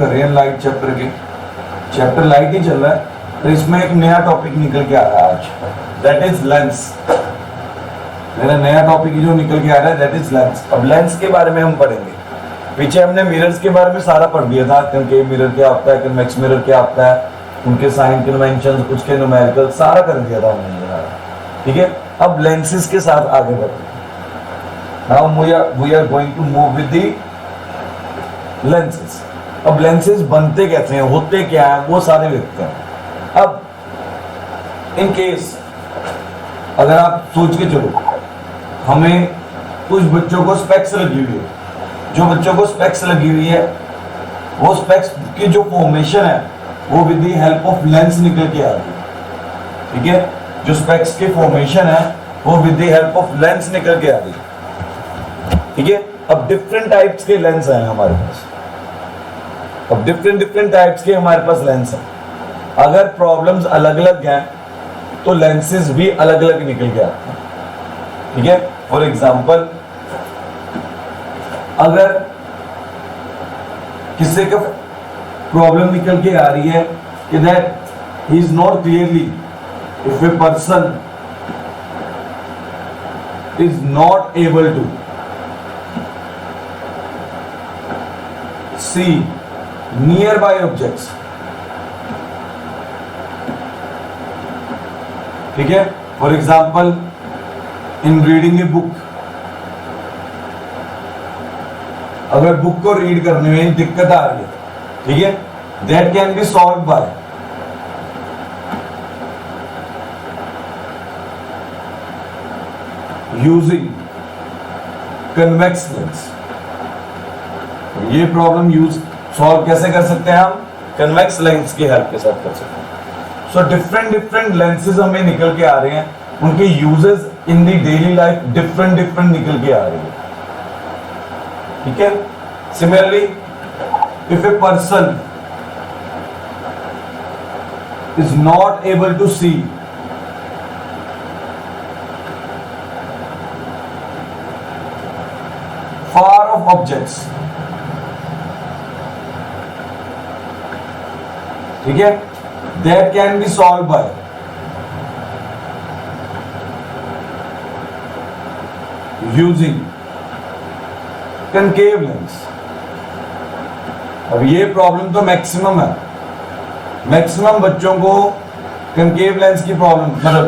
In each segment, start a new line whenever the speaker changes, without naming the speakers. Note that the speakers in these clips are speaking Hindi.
कर रहे हैं लाइट चैप्टर के, चैप्टर लाइट ही चल रहा है, तो इसमें एक नया टॉपिक निकल के आ रहा है आज, दैट इज लेंस। मेरा नया टॉपिक जो निकल के आ रहा है दैट इज लेंस। अब लेंस के बारे में हम पढ़ेंगे। पीछे हमने मिरर्स के बारे में सारा पढ़ दिया था, कनकेव मिरर क्या होता है, कन्वेक्स मिरर क्या होता है, उनके साइन कन्वेंशन, उसके न्यूमेरिकल सारा कर दिया था हमने, ठीक है। अब लेंसेज के साथ आगे बढ़ते हैं। Now we are going to move with the lenses. अब लेंसेज बनते कैसे हैं, होते क्या है, वो सारे देखते हैं। अब इन केस अगर आप सोच के चलो, हमें कुछ बच्चों को स्पेक्स लगी हुई है, जो बच्चों को स्पेक्स लगी हुई है वो स्पेक्स की जो फॉर्मेशन है वो with the help of lens निकल के आ रही है, ठीक है। जो स्पेक्स की फॉर्मेशन है वो with the help of lens निकल के आ रही है, ठीक है। अब डिफरेंट टाइप्स के लेंस हैं हमारे पास, अब डिफरेंट टाइप्स के हमारे पास लेंस हैं। अगर प्रॉब्लम्स अलग अलग हैं तो लेंसेज भी अलग अलग निकल के आते हैं, ठीक है। फॉर एग्जाम्पल, अगर किसी का प्रॉब्लम निकल के आ रही है कि that he is not clearly, if a person is not able to see nearby objects, ठीक है। For example, in reading a book, अगर बुक को रीड करने में दिक्कत आ रही है, ठीक है, that can be solve by using convex lens. ये प्रॉब्लम सॉल्व कैसे कर सकते हैं हम, कन्वेक्स लेंस की हेल्प के साथ कर सकते हैं। सो डिफरेंट लेंसेज हमें निकल के आ रहे हैं, उनके uses in the daily life different निकल के आ रही है, ठीक है। Similarly, if a person is not able to see far of objects, ठीक है, that can be solve by using concave lens. अब ये प्रॉब्लम तो मैक्सिमम है, मैक्सिमम बच्चों को कनकेव लेंस की प्रॉब्लम, मतलब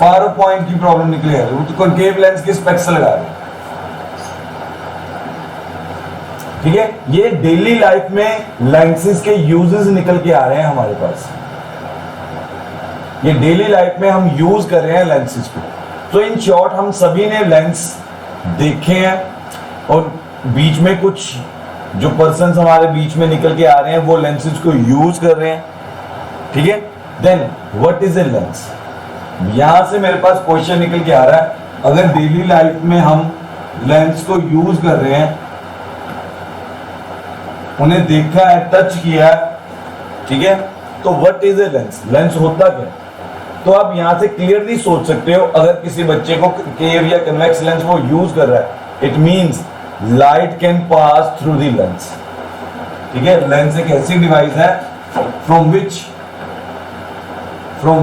फार पॉइंट की प्रॉब्लम निकले है, वो तो कनकेव लेंस के स्पेक्स लगा रहे, ठीक है। ये डेली लाइफ में लेंसेज के यूजेस निकल के आ रहे हैं हमारे पास, ये डेली लाइफ में हम यूज कर रहे हैं लेंसेज को। तो इन शॉर्ट हम सभी ने लेंस देखे हैं, और बीच में कुछ जो पर्सन्स हमारे बीच में निकल के आ रहे हैं वो लेंसेज को यूज कर रहे हैं, ठीक है। Then what is a lens, यहां से मेरे पास क्वेश्चन निकल के आ रहा है, अगर डेली लाइफ में हम लेंस को यूज कर रहे हैं, उन्हें देखा है, टच किया है, ठीक है, तो what is a lens, lens होता क्या। तो आप यहां से क्लियरली सोच सकते हो, अगर किसी बच्चे को केव या कन्वेक्स लेंस वो यूज कर रहा है, it means light can pass through the lens, ठीक है। लेंस एक ऐसी डिवाइस है from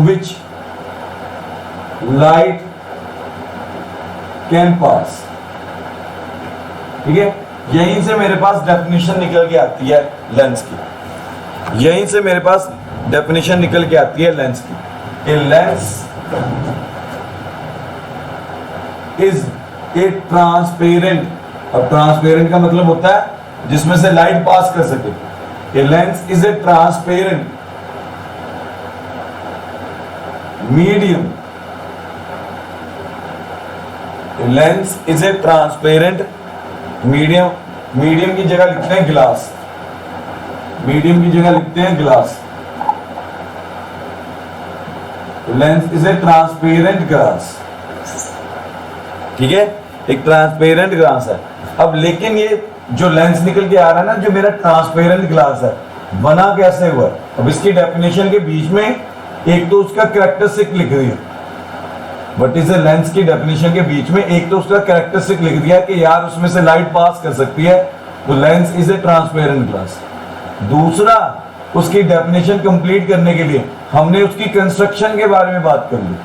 which light can pass, ठीक है। यहीं से मेरे पास डेफिनेशन निकल के आती है लेंस की, यहीं से मेरे पास डेफिनेशन निकल के आती है लेंस की। A lens is a transparent, अब ट्रांसपेरेंट का मतलब होता है जिसमें से लाइट पास कर सके। A lens is a transparent medium, a lens is a transparent medium, medium की जगह लिखते हैं ग्लास, मीडियम की जगह लिखते हैं glass. Lens is a transparent glass, ठीक है, एक ट्रांसपेरेंट ग्लास है। अब लेकिन ये जो लेंस निकल के आ रहा है ना, जो मेरा ट्रांसपेरेंट ग्लास है, बना कैसे हुआ। अब इसकी डेफिनेशन के बीच में एक तो उसका कैरेक्टरिस्टिक लिख रही है, व्हाट इज ए लेंस की डेफिनेशन के बीच में एक तो उसका कैरेक्टरिस्टिक लिख दिया कि यार उसमें से लाइट पास कर सकती है, तो lens is a transparent glass. दूसरा, उसकी डेफिनेशन कंप्लीट करने के लिए हमने उसकी कंस्ट्रक्शन के बारे में बात कर ली।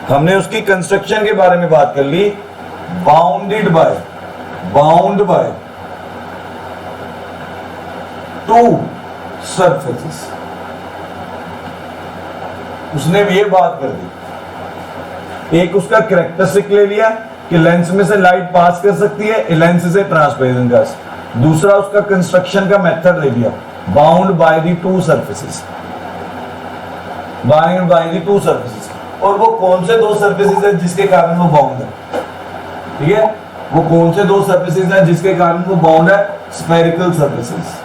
हमने उसकी कंस्ट्रक्शन के बारे में बात कर ली। बाउंड बाय टू सरफेसेस, उसने भी ये बात कर दी। एक उसका कैरेक्टरिस्टिक ले लिया कि लेंस में से लाइट पास कर सकती है, lens is a transparent glass. दूसरा, उसका कंस्ट्रक्शन का मेथड ले लिया, bound by the two surfaces, bound by the two surfaces. और वो कौन से दो सरफेसेस है जिसके कारण वो बाउंड है? ठीक है, वो कौन से दो सरफेसेस है जिसके कारण वो बाउंड है? स्फेरिकल सरफेसेस,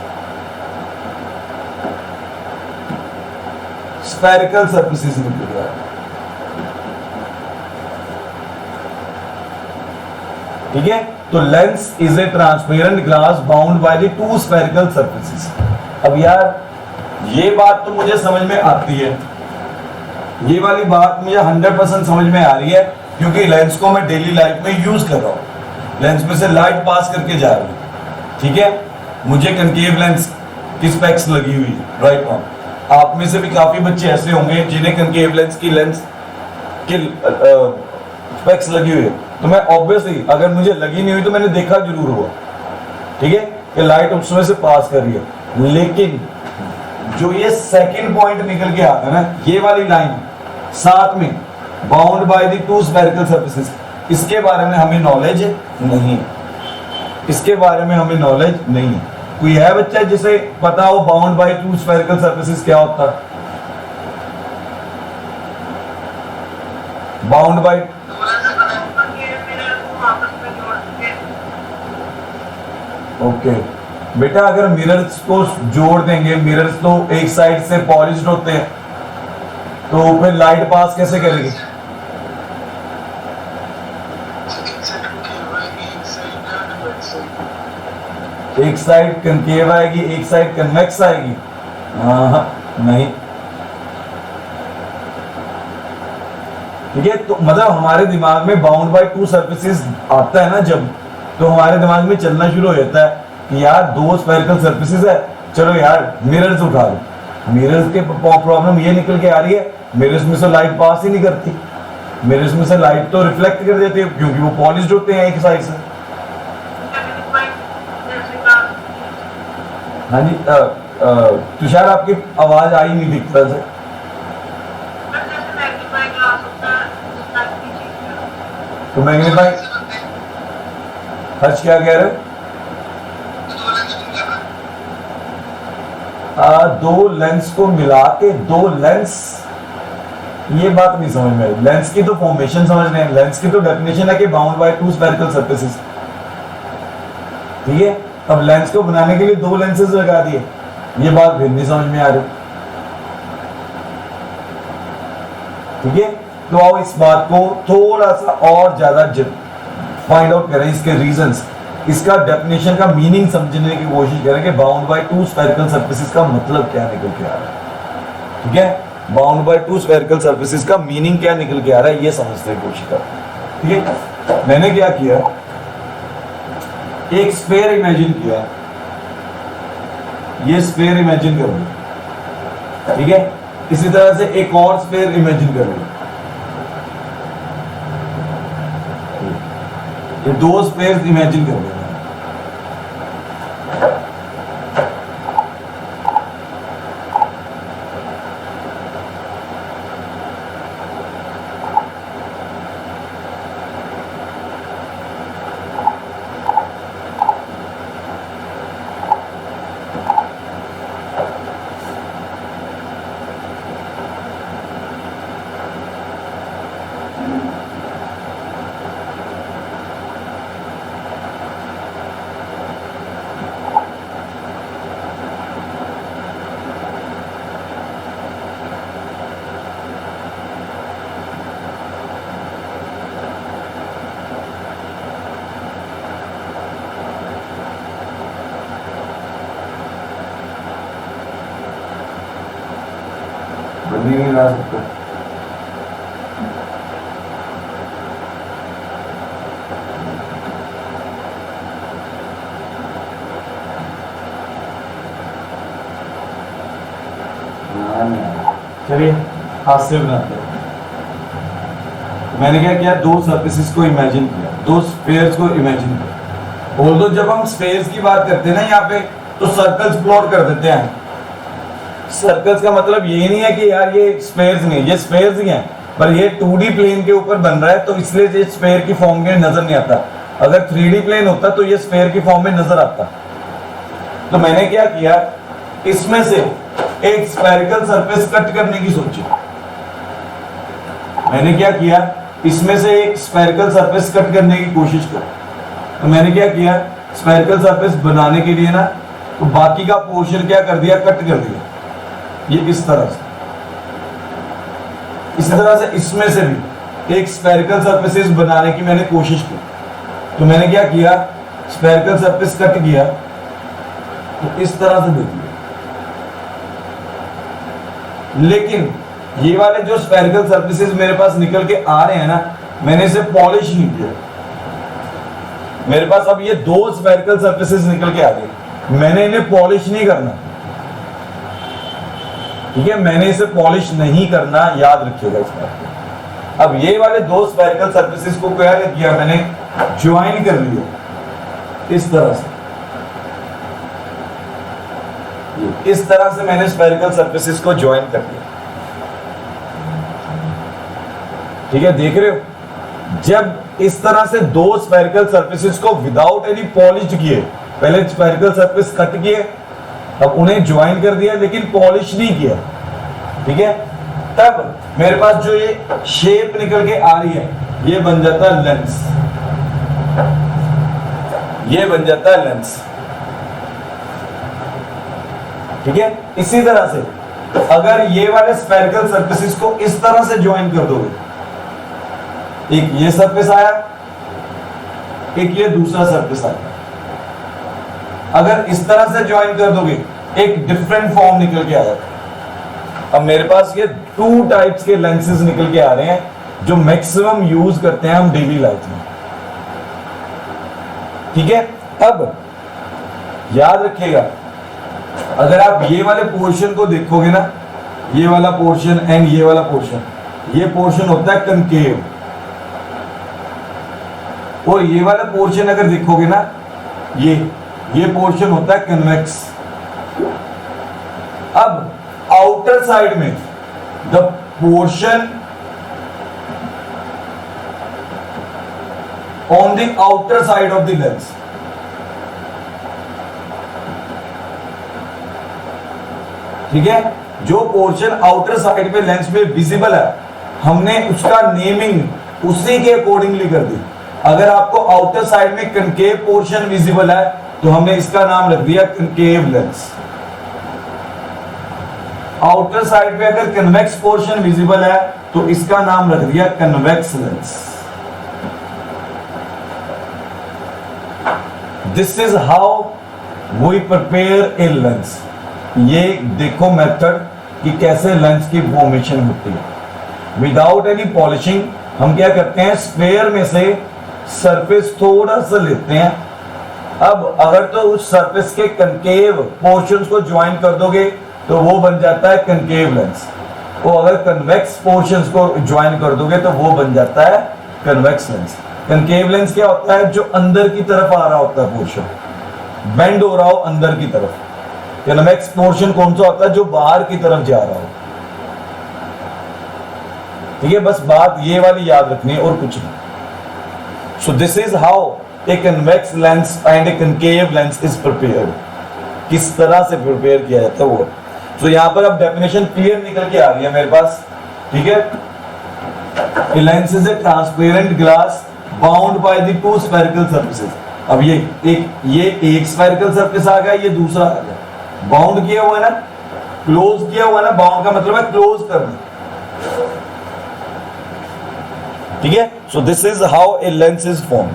स्फेरिकल सरफेसेस निकल रहा है। ठीक है, तो lens is a transparent glass bound by the two spherical surfaces. अब यार ये बात तो मुझे समझ में आती है, ये वाली बात मुझे 100% समझ में आ रही है, क्योंकि लेंस को मैं डेली लाइफ में यूज कर रहा हूं, लेंस में से लाइट पास करके जा रही है। ठीक है, मुझे कनकेव लेंस की स्पेक्स लगी हुई है राइट नाउ। आप में से भी काफी बच्चे ऐसे होंगे जिन्हें कनकेव लेंस की स्पेक्स लगी हुई है। तो मैं ऑब्वियसली, अगर मुझे लगी नहीं हुई तो मैंने देखा जरूर हुआ, ठीक है, कि लाइट उसमें से पास कर रही है। लेकिन जो ये सेकंड पॉइंट निकल के आता है ना, ये वाली लाइन साथ में bound by the two spherical surfaces, इसके बारे में हमें नॉलेज नहीं है, इसके बारे में हमें नॉलेज नहीं है। कोई है बच्चा जिसे पता हो bound by two spherical surfaces क्या होता है? बाउंड बाय, ओके बेटा, अगर मिरर्स को जोड़ देंगे, मिरर्स तो एक साइड से पॉलिश्ड होते हैं, तो फिर लाइट पास कैसे करेगी? एक साइड कनकेव आएगी, एक साइड कन्वेक्स आएगी? हाँ, नहीं। ठीक है, तो मतलब हमारे दिमाग में बाउंड बाय टू सरफेसेस आता है ना जब, तो हमारे दिमाग में चलना शुरू हो जाता है कि यार दो स्फेरिकल सरफेसेस है, चलो यार मिरर्स उठा लो। मिरर्स के प्रॉब्लम ये निकल के आ रही है, मिरर्स में से लाइट पास ही नहीं करती, मिरर्स में से लाइट तो रिफ्लेक्ट कर देती है क्योंकि वो पॉलिश्ड होते हैं एक साइड से। हाँ जी, तुषार आपकी आवाज आई नहीं दिखता से। तो मैग्नीफाई, हर्ष क्या कह रहे? दो लेंस को मिला के दो लेंस, ये बात नहीं समझ में आई। लेंस की तो फॉर्मेशन समझ रहे हैं, लेंस की तो डेफिनेशन है कि bound by two spherical surfaces. ठीक है, अब लेंस को बनाने के लिए दो लेंसेज लगा दिए, ये बात फिर नहीं समझ में आ रही। ठीक है, तो आओ इस बात को थोड़ा सा और ज्यादा फाइंड आउट करें, इसके रीजंस, इसका डेफिनेशन का मीनिंग समझने की कोशिश करें कि bound by two spherical surfaces का मतलब क्या निकल के आ रहा है। ठीक है, bound by two spherical surfaces का मीनिंग क्या निकल के आ रहा है, ये समझने की कोशिश करें। ठीक है, मैंने क्या किया, एक स्फेयर इमेजिन किया, ये स्फेयर इमेजिन करो। ठीक है, इसी तरह से एक और स्फेयर इमेजिन करो, ये दो स्फेयर इमेजिन करो। नहीं ला सकता। नहीं आ रहा। चलिए हाथ से बनाते हैं। मैंने क्या किया, दो सरफेसेस को इमेजिन किया, दो स्फीयर्स को इमेजिन किया। ऑल्दो जब हम स्पेस की बात करते हैं ना यहाँ पे, तो सर्कल्स प्लॉट कर देते हैं। सर्कल्स का मतलब ये नहीं है कि यार ये स्पेयर्स नहीं, ये स्पेयर्स ही हैं, पर ये 2D प्लेन के ऊपर बन रहा है, तो इसलिए ये स्पेयर की फॉर्म में नजर नहीं आता। अगर 3D प्लेन होता तो ये स्पेयर की फॉर्म में नजर आता। तो मैंने क्या किया, इसमें से एक स्फेरिकल सरफेस कट करने की सोची। मैंने क्या किया, इसमें से एक स्फेरिकल सरफेस कट करने की कोशिश की। तो मैंने क्या किया, स्फेरिकल सरफेस बनाने के लिए ना, तो बाकी का पोर्शन क्या कर दिया, कट कर दिया, ये इस तरह से। इसी तरह से इसमें से भी एक स्फेरिकल सरफेसेस बनाने की मैंने कोशिश की। तो मैंने क्या किया, स्फेरिकल सरफेस कट किया, तो इस तरह से देखिए। लेकिन ये वाले जो स्फेरिकल सरफेसेस मेरे पास निकल के आ रहे हैं ना, मैंने इसे पॉलिश नहीं किया। मेरे पास अब ये दो स्फेरिकल सरफेसेस निकल के आ गए, मैंने इन्हें पॉलिश नहीं करना, ठीक है, मैंने इसे पॉलिश नहीं करना, याद रखिएगा इस बात को। अब ये वाले दो स्फेरिकल सरफेसेस को क्या किया, मैंने ज्वाइन कर लिया इस तरह से। इस तरह से मैंने स्फेरिकल सरफेसेस को ज्वाइन कर दिया, ठीक है, देख रहे हो। जब इस तरह से दो स्फेरिकल सरफेसेस को विदाउट एनी पॉलिश किए, पहले स्फेरिकल सरफेस कट किए, अब उन्हें ज्वाइन कर दिया, लेकिन पॉलिश नहीं किया, ठीक है, तब मेरे पास जो ये शेप निकल के आ रही है, ये बन जाता है लेंस, ये बन जाता है लेंस, ठीक है। इसी तरह से अगर ये वाले स्फेरिकल सरफेसेस को इस तरह से ज्वाइन कर दोगे, एक ये सरफेस आया, एक ये दूसरा सरफेस आया, अगर इस तरह से ज्वाइन कर दोगे, एक डिफरेंट फॉर्म निकल के आया। अब मेरे पास ये टू टाइप्स के लेंसेज निकल के आ रहे हैं, जो मैक्सिमम यूज करते हैं हम डेली लाइफ में, ठीक है। अब याद रखिएगा, अगर आप ये वाले पोर्शन को देखोगे ना, ये वाला पोर्शन एंड ये वाला पोर्शन, ये पोर्शन होता है कनकेव, और ये वाला पोर्शन अगर देखोगे ना, ये पोर्शन होता है कन्वेक्स। अब आउटर साइड में the portion on the outer side of the lens, ठीक है, जो पोर्शन आउटर साइड पे लेंस में विजिबल है, हमने उसका नेमिंग उसी के अकॉर्डिंगली कर दी। अगर आपको आउटर साइड में कनकेव पोर्शन विजिबल है, तो हमने इसका नाम रख दिया कनकेव लेंस। आउटर साइड पे अगर कन्वेक्स पोर्शन विजिबल है, तो इसका नाम रख दिया convex lens. This is how we prepare a lens. ये देखो मेथड कि कैसे लेंस की फॉर्मेशन होती है। विदाउट एनी पॉलिशिंग हम क्या करते हैं, स्फेयर में से सरफेस थोड़ा सा लेते हैं। अब अगर तो उस सरफेस के कनकेव पोर्शंस को ज्वाइन कर दोगे, तो वो बन जाता है कनकेव लेंस। तो अगर कन्वेक्स पोर्शंस को ज्वाइन कर दोगे, तो वो बन जाता है कन्वेक्स लेंस। कनकेव लेंस क्या होता है, जो अंदर की तरफ आ रहा होता है पोर्शन, बेंड हो रहा हो अंदर की तरफ। कन्वेक्स पोर्शन कौन सा होता है, जो बाहर की तरफ जा रहा हो, ठीक है। बस बात ये वाली याद रखनी है और कुछ नहीं। So this is how a convex lens and A concave lens is prepared. किस तरह से प्रिपेयर किया जाता है वो। सो यहाँ पर अब डेफिनेशन क्लियर निकल के आ रही है मेरे पास, ठीक है। A lens is a transparent glass bound by the two spherical surfaces। अब ये एक स्फेरिकल सरफेस आ गया, ये दूसरा आ गया, बाउंड किया हुआ है ना, क्लोज किया हुआ है ना। बाउंड का मतलब है क्लोज करना, ठीक है। So this is how a lens is form,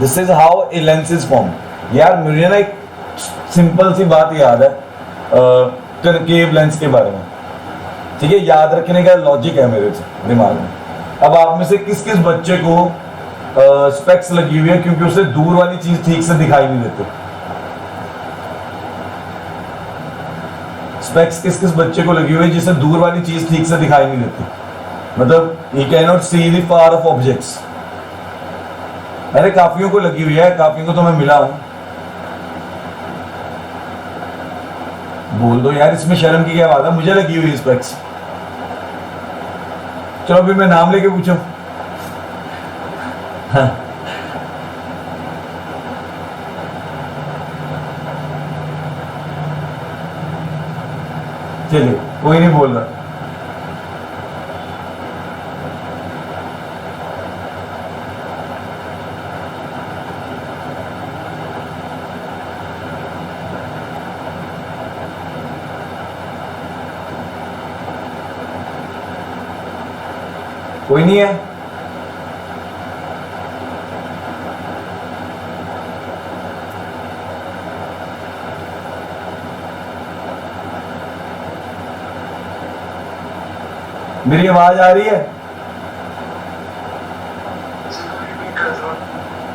this is how a lens is form. यार मुझे ना एक सिंपल सी बात याद है कनकेव लेंस के बारे में, ठीक है। याद रखने का लॉजिक है मेरे दिमाग में। अब आप में से किस किस बच्चे को स्पेक्स लगी हुई है, क्योंकि उसे दूर वाली चीज ठीक से दिखाई नहीं देती। स्पेक्स किस किस बच्चे को लगी हुई है जिसे दूर वाली चीज ठीक से दिखाई नहीं देती, मतलब he can not see the far of objects. अरे काफियों को लगी हुई है, काफियों को तो मैं मिला हूं। बोल दो यार, इसमें शर्म की क्या बात है, मुझे लगी हुई स्पेक्स। चलो फिर मैं नाम लेके पूछूं। हाँ। चलिए कोई नहीं बोल रहा। कोई नहीं है। मेरी आवाज आ रही है?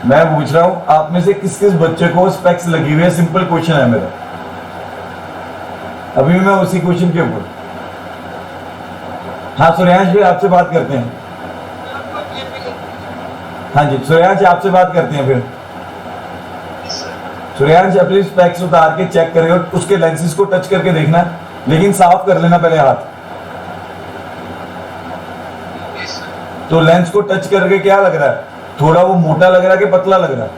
मैं पूछ रहा हूं आप में से किस किस बच्चे को स्पेक्स लगी हुई है, सिंपल क्वेश्चन है मेरा। अभी मैं उसी क्वेश्चन के ऊपर। हाँ सूर्यांश भी आपसे बात करते हैं। हाँ जी सूर्यांश आपसे बात करते हैं फिर। सूर्यांश अपनी स्पेक्स उतार के चेक करेगा, उसके लेंसेज को टच करके देखना, लेकिन साफ कर लेना पहले हाथ। तो लेंस को टच करके क्या लग रहा है, थोड़ा वो मोटा लग रहा है कि पतला लग रहा है?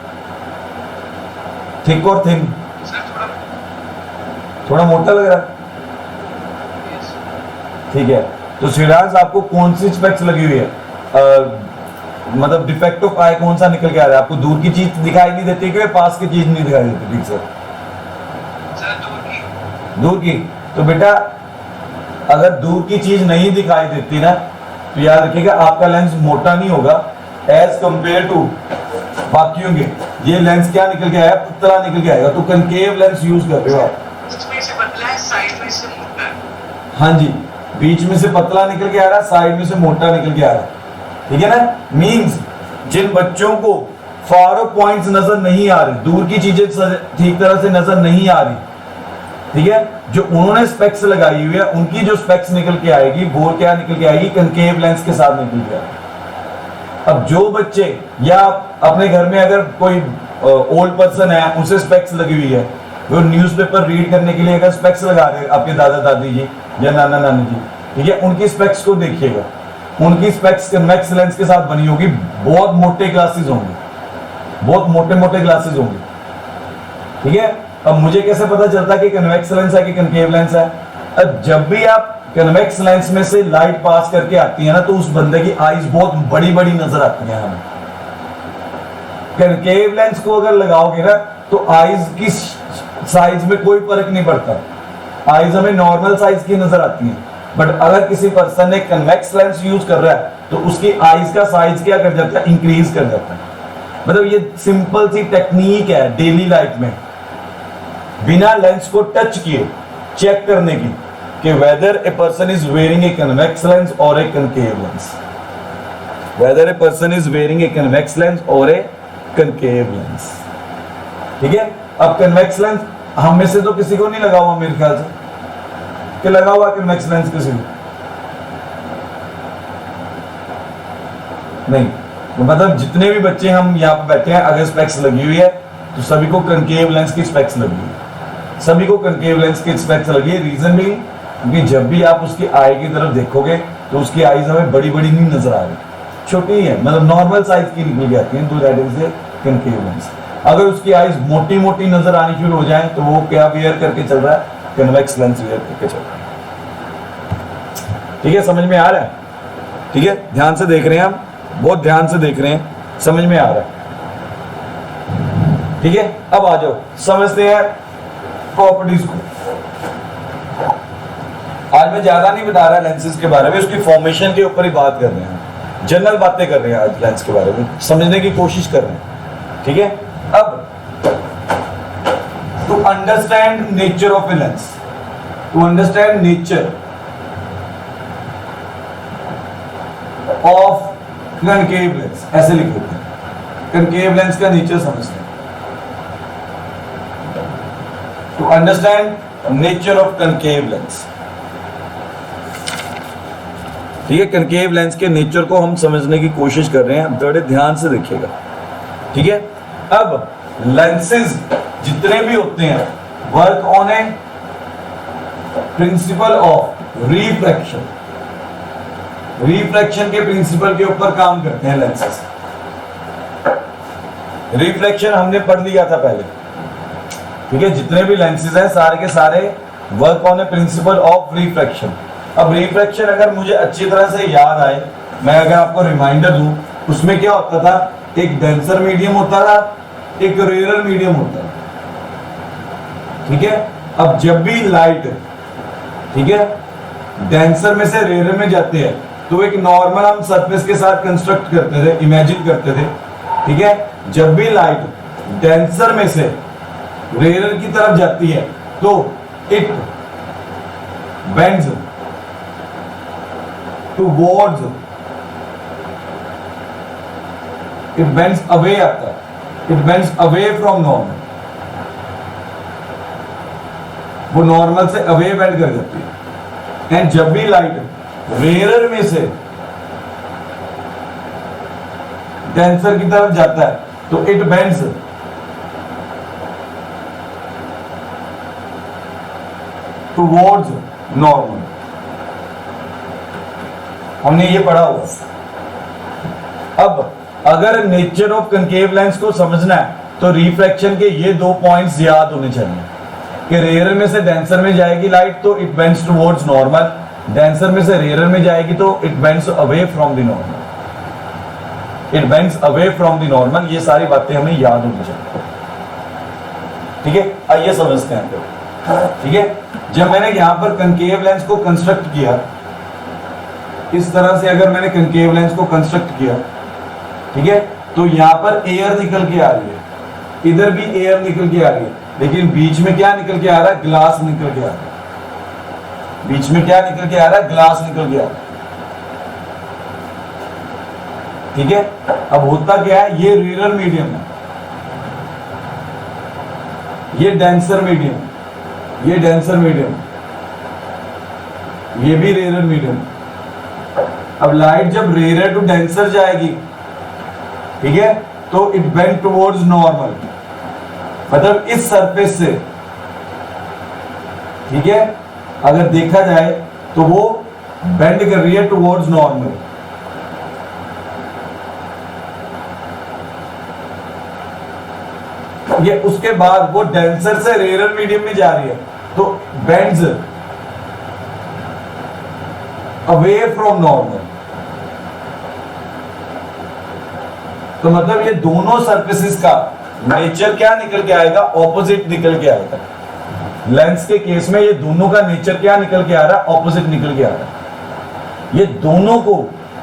थिक और थिन? थोड़ा मोटा लग रहा है। ठीक है, तो सूर्यांश आपको कौन सी स्पेक्स लगी हुई है? मतलब डिफेक्ट ऑफ आई कौन सा निकल के आ रहा है? आपको दूर की चीज दिखाई नहीं देती कि पास की चीज नहीं दिखाई देती? ठीक सर, दूर की। तो बेटा अगर दूर की चीज नहीं दिखाई देती ना, तो याद रखिएगा आपका लेंस मोटा नहीं होगा एज कंपेयर टू बाकियों के। ये लेंस क्या निकल के आया, पतला निकल के आएगा। तो कनकेव लेंस यूज कर रहे हो आप।
इसमें से पतला है, साइड में से मोटा है।
हाँ जी, बीच में से पतला निकल के आ रहा है, साइड में से मोटा निकल के आ रहा है। ठीक है ना? मींस जिन बच्चों को फार ऑफ पॉइंट्स नजर नहीं आ रही, दूर की चीजें ठीक तरह से नजर नहीं आ रही, ठीक है, जो उन्होंने स्पेक्स लगाई हुई है, उनकी जो स्पेक्स निकल के आएगी वो क्या निकल के आएगी? कनकेव लेंस के साथ निकल के आएगी। अब जो बच्चे या अपने घर में अगर कोई ओल्ड पर्सन है, उसे स्पेक्स लगी हुई है, वो न्यूज़पेपर रीड करने के लिए अगर स्पेक्स लगा रहे हैं आपके दादा दादी जी या नाना नानी जी, ठीक है, उनकी स्पेक्स को देखिएगा। उनकी स्पेक्स कन्वेक्स लेंस के साथ बनी होगी, बहुत मोटे ग्लासेस होंगे, बहुत मोटे मोटे ग्लासेस होंगे। ठीक है, अब मुझे कैसे पता चलता है कि कन्वेक्स लेंस है कि कनकेव लेंस है? अब जब भी आप कन्वेक्स लेंस में से लाइट पास करके आती है ना, तो उस बंदे की आईज बहुत बड़ी बड़ी नजर आती है हमें। कनकेव लेंस को अगर लगाओगे ना, तो आईज की साइज में कोई फर्क नहीं पड़ता, आईज हमें नॉर्मल साइज की नजर आती है। बट अगर किसी पर्सन ने कन्वेक्स लेंस यूज कर रहा है, तो उसकी आईज का साइज क्या कर जाता है? इंक्रीज कर जाता है। मतलब ये सिंपल सी टेक्निक है डेली लाइफ में, बिना लेंस को टच किए चेक करने की, कि whether a person is wearing a convex lens or a concave lens, whether a person is wearing a convex lens or a concave lens. ठीक है, अब कन्वेक्स लेंस हम में से तो किसी को नहीं लगा हुआ मेरे ख्याल से, कि लगा हुआ कन्वेक्स लेंस किसी को नहीं। तो मतलब जितने भी बच्चे हम यहाँ पे बैठे हैं, अगर स्पेक्स लगी हुई है तो सभी को कनकेव लेंस की स्पेक्स लगी हुई है, सभी को कनकेव लेंस की स्पेक्स लगी है। रीजन भी क्योंकि जब भी आप उसकी आई की तरफ देखोगे तो उसकी आईज हमें बड़ी बड़ी नहीं नजर आ रही, छोटी ही है, मतलब नॉर्मल साइज की निकल के आती है, तो that is a concave lens. अगर उसकी आईज मोटी मोटी नजर आनी शुरू हो जाए, तो वो क्या वियर करके चल रहा है? कन्वेक्स लेंस वियर करके चल रहा है। ठीक है, समझ में आ रहा है? ठीक है, ध्यान से देख रहे हैं हम, बहुत ध्यान से देख रहे हैं, समझ में आ रहा है? ठीक है, अब आ जाओ समझते हैं प्रॉपर्टीज को। आज मैं ज्यादा नहीं बता रहा लेंसेज के बारे में, उसकी फॉर्मेशन के ऊपर ही बात कर रहे हैं, जनरल बातें कर रहे हैं आज लेंस के बारे में, समझने की कोशिश कर रहे हैं। ठीक है, अब to understand nature of a lens, to understand nature of concave lens, ऐसे लिख देते हैं, कनकेव लेंस का नेचर समझते हैं। To understand nature of concave lens. ठीक है, कनकेव लेंस के नेचर को हम समझने की कोशिश कर रहे हैं, बड़े ध्यान से देखिएगा। ठीक है, अब लेंसेज जितने भी होते हैं work on A principle of refraction, refraction के प्रिंसिपल के ऊपर काम करते हैं लेंसेज। रिफ्रैक्शन हमने पढ़ लिया था पहले। ठीक है, जितने भी लेंसेज हैं सारे के सारे work on A principle of refraction. अब रिफ्रैक्शन अगर मुझे अच्छी तरह से याद आए, मैं अगर आपको रिमाइंडर दूं, उसमें क्या होता था, एक डेंसर मीडियम होता था, एक रेयर मीडियम होता था। ठीक है, अब जब भी लाइट, ठीक है, डेंसर में से रेयर में जाते हैं तो एक नॉर्मल हम सरफेस के साथ कंस्ट्रक्ट करते थे, इमेजिन करते थे। ठीक है, जब भी लाइट डेंसर में से रेयर की तरफ जाती है तो it bends towards, it bends away आता है, it bends away from normal, वो नॉर्मल से अवे बेंड कर जाती है। एंड जब भी लाइट रेयर में से डेंसर की तरफ जाता है तो इट बेंड्स टुवर्ड्स नॉर्मल। हमने ये पढ़ा हुआ। अब अगर नेचर ऑफ कनकेव लेंस को समझना है तो रिफ्रैक्शन के ये दो पॉइंट्स याद होने चाहिए कि रेयर में से डेंसर में जाएगी लाइट तो it bends towards normal, denser में से रेयर में जाएगी तो it bends away from the normal, it bends away from the normal. ये सारी बातें हमें याद होनी चाहिए। ठीक है, आइए समझते हैं। ठीक है, जब मैंने यहां पर कनकेव लेंस को कंस्ट्रक्ट किया, इस तरह से अगर मैंने कनकेव लेंस को कंस्ट्रक्ट किया, ठीक है, तो यहां पर एयर निकल के आ रही है, इधर भी एयर निकल के आ रही है, लेकिन बीच में क्या निकल के आ रहा है, ग्लास निकल के आ रहा है। बीच में क्या निकल के आ रहा है, ग्लास निकल के आ रहा है। ठीक है, अब होता क्या है, ये रेयर मीडियम है, ये डेंसर मीडियम, ये डेंसर मीडियम, ये भी रेयर मीडियम। अब लाइट जब रेयर टू डेंसर जाएगी, ठीक है, तो इट बेंड टुवर्ड्स नॉर्मल, मतलब इस सरफेस से, ठीक है, अगर देखा जाए तो वो बेंड कर रही है टुवर्ड्स नॉर्मल। ये उसके बाद वो डेंसर से रेयर मीडियम में जा रही है तो बेंड्स अवे फ्रॉम नॉर्मल। तो मतलब ये दोनों सरफेसेस का नेचर क्या निकल के आएगा, ऑपोजिट निकल के आएगा। लेंस के केस में ये दोनों का नेचर क्या निकल के आ रहा है, ऑपोजिट निकल के आ रहा है। ये दोनों को,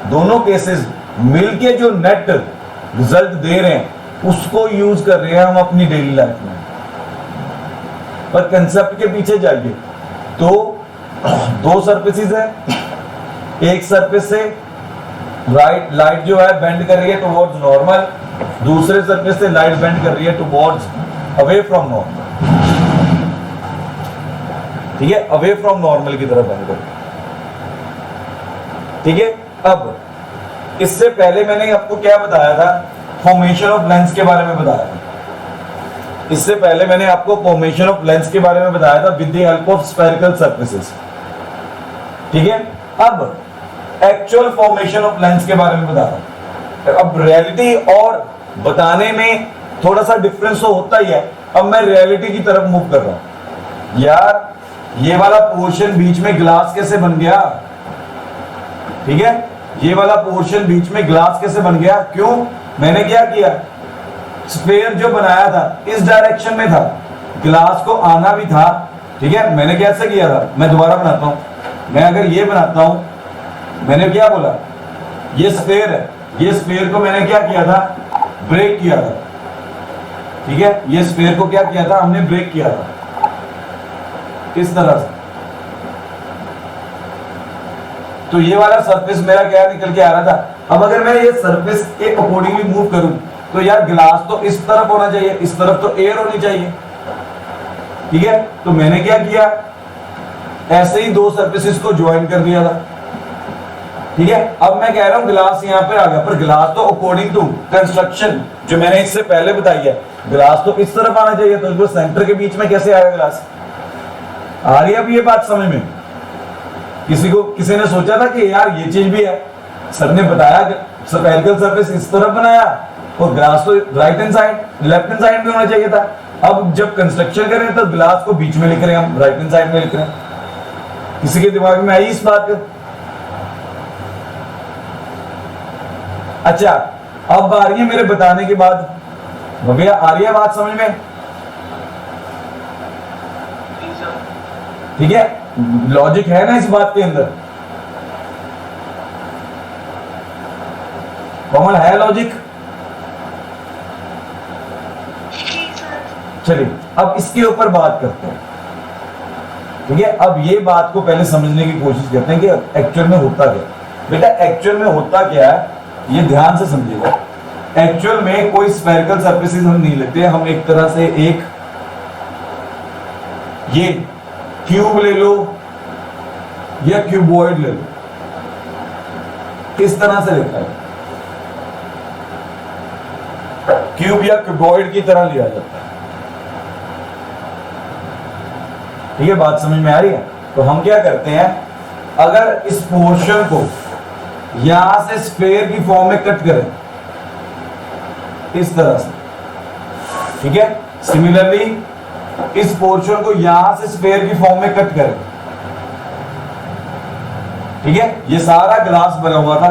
दोनों केसेस मिलके जो नेट रिजल्ट दे रहे हैं उसको यूज कर रहे हैं हम अपनी डेली लाइफ में। पर कंसेप्ट के पीछे जाइए तो दो सरफेसेस है, एक सरफेस से लाइट जो है बेंड कर रही है टुवर्ड्स नॉर्मल, दूसरे सरफेस से लाइट बेंड कर रही है टुवर्ड्स अवे फ्रॉम नॉर्मल। ठीक है, अवे फ्रॉम नॉर्मल की तरफ बेंड कर रही है। ठीक है, अब इससे पहले मैंने आपको क्या बताया था, फॉर्मेशन ऑफ लेंस के बारे में बताया था। इससे पहले मैंने आपको फॉर्मेशन ऑफ लेंस के बारे में बताया था with the help of spherical surfaces. ठीक है, अब एक्चुअल फॉर्मेशन ऑफ लेंस के बारे में बताया। अब रियलिटी और बताने में थोड़ा सा डिफरेंस तो होता ही है। अब मैं रियलिटी की तरफ मूव कर रहा हूं। यार ये वाला पोर्शन बीच में ग्लास कैसे बन गया, ठीक है, ये वाला पोर्शन बीच में ग्लास कैसे बन गया, क्यों, मैंने क्या किया, स्फीयर जो बनाया था इस डायरेक्शन में था, ग्लास को आना भी था। ठीक है, मैंने कैसे किया था, मैं दोबारा बनाता हूं। मैं अगर ये बनाता हूं, मैंने क्या बोला, ये स्फीयर है, ये स्फीयर को मैंने क्या किया था, ब्रेक किया था। ठीक है, ये स्फीयर को क्या किया था, हमने ब्रेक किया था इस तरह से। तो ये वाला सरफेस मेरा क्या निकल के आ रहा था। अब अगर मैं ये सरफेस के अकॉर्डिंगली मूव करूं तो यार ग्लास तो इस तरफ होना चाहिए, इस तरफ तो एयर होनी चाहिए। ठीक है, तो मैंने क्या किया, ऐसे ही दो सरफेसेस को ज्वाइन कर दिया था। ठीक है, अब मैं कह रहा हूं ग्लास यहां पे आ गया, पर ग्लास तो अकॉर्डिंग टू कंस्ट्रक्शन जो मैंने इससे पहले बताई है, ग्लास तो इस तरफ आना चाहिए, तो सेंटर के बीच में कैसे आएगा ग्लास? आ रही है अब ये बात समझ में? किसी ने सोचा था कि यार ये चीज भी है? सर ने बताया स्फेरिकल सरफेस इस तरफ बनाया और ग्लास तो right hand side left hand side में होना चाहिए था। अब जब कंस्ट्रक्शन कर रहे हैं तो ग्लास को बीच में लिख रहे हैं, हम राइट हैंड साइड में लिख रहे हैं। किसी के दिमाग में आई इस बात का? अच्छा, अब आ रही है मेरे बताने के बाद, भैया आ रही है बात समझ में? ठीक है, लॉजिक है ना इस बात के अंदर? कॉमन है लॉजिक? चलिए अब इसके ऊपर बात करते हैं। ठीक है, अब ये बात को पहले समझने की कोशिश करते हैं कि एक्चुअल में होता क्या। बेटा एक्चुअल में होता क्या है ये ध्यान से समझिएगा। एक्चुअल में कोई स्फेरिकल सरफेसेस हम नहीं लेते, हम एक तरह से एक ये क्यूब ले लो या क्यूबॉइड ले लो, किस तरह से लिखा है, क्यूब या क्यूबॉइड की तरह लिया जाता है। ठीक है, बात समझ में आ रही है? तो हम क्या करते हैं, अगर इस पोर्शन को यहां से स्फेयर की फॉर्म में कट करें इस तरह से, ठीक है, सिमिलरली इस पोर्शन को यहां से स्फेयर की फॉर्म में कट करें, ठीक है, ये सारा ग्लास बना हुआ था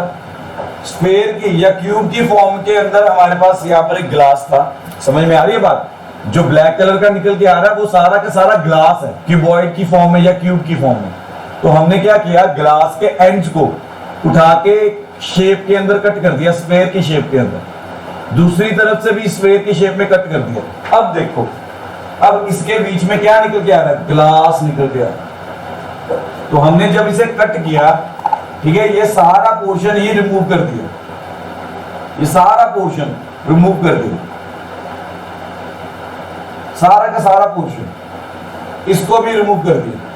स्फेयर की या क्यूब की फॉर्म के अंदर, हमारे पास यहां पर एक ग्लास था। समझ में आ रही है बात? जो ब्लैक कलर का निकल के आ रहा है वो सारा का सारा ग्लास है, क्यूबॉइड की फॉर्म में या क्यूब की फॉर्म में। तो हमने क्या किया, ग्लास के एंड्स को उठा के शेप के अंदर कट कर दिया, स्फेयर की शेप के अंदर, दूसरी तरफ से भी स्फेयर की शेप में कट कर दिया। अब देखो, अब इसके बीच में क्या निकल के आ रहा है, ग्लास निकल के आ रहा है। तो हमने जब इसे कट किया, ठीक है, ये सारा पोर्शन ही रिमूव कर दिया, ये सारा पोर्शन रिमूव कर दिया, सारा का सारा पोर्शन, इसको भी रिमूव कर दिया।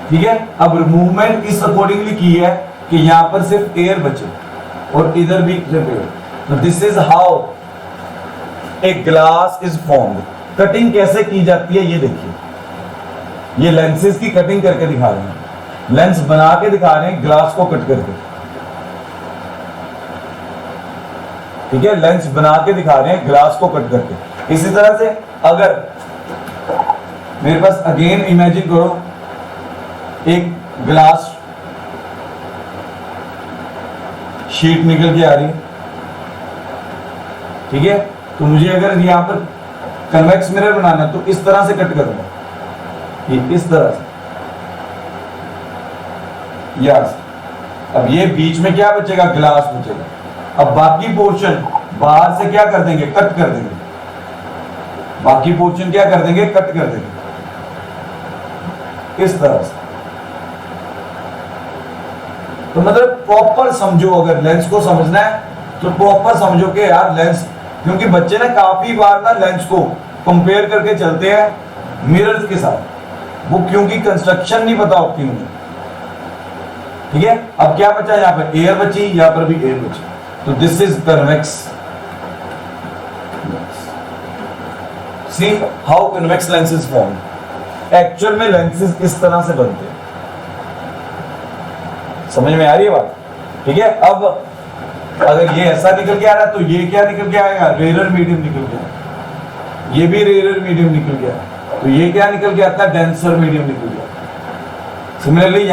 ठीक है, अब रिमूवमेंट इस अकॉर्डिंगली की है कि यहां पर सिर्फ एयर बचे और इधर भी सिर्फ एयर। तो this is how a glass is formed. Cutting कैसे की जाती है ये देखिए, ये लेंसेज की कटिंग करके दिखा रहे हैं, लेंस बना के दिखा रहे हैं ग्लास को कट करके। ठीक है, लेंस बना के दिखा रहे हैं ग्लास को कट करके। इसी तरह से अगर मेरे पास अगेन इमेजिन करो एक ग्लास शीट निकल के आ रही है, ठीक है, तो मुझे अगर यहां पर कन्वेक्स मिरर बनाना है तो इस तरह से कट करूंगा, ये इस तरह से, यस। अब ये बीच में क्या बचेगा, ग्लास बचेगा। अब बाकी पोर्शन बाहर से क्या कर देंगे, कट कर देंगे, बाकी पोर्शन क्या कर देंगे, कट कर देंगे इस तरह से। तो मतलब प्रॉपर समझो, अगर लेंस को समझना है तो प्रॉपर समझो कि यार लेंस, क्योंकि बच्चे ना काफी बार ना लेंस को कंपेयर करके चलते हैं मिरर्स के साथ, वो क्योंकि कंस्ट्रक्शन नहीं पता होती उन्हें। ठीक है, अब क्या बचा, यहाँ पर एयर बची, यहाँ पर भी एयर बची, तो this is convex. See how convex lenses form. Actual में लेंसेज इस तरह से बनते हैं। समझ में आ रही है बात? ठीक है, अब अगर ये ऐसा निकल के आ रहा है तो ये क्या निकल के आएगा, रेयर मीडियम निकल गया, ये भी रेयर मीडियम निकल गया, तो ये क्या निकल के आता है, डेंसर मीडियम निकल गया। सिमिलरली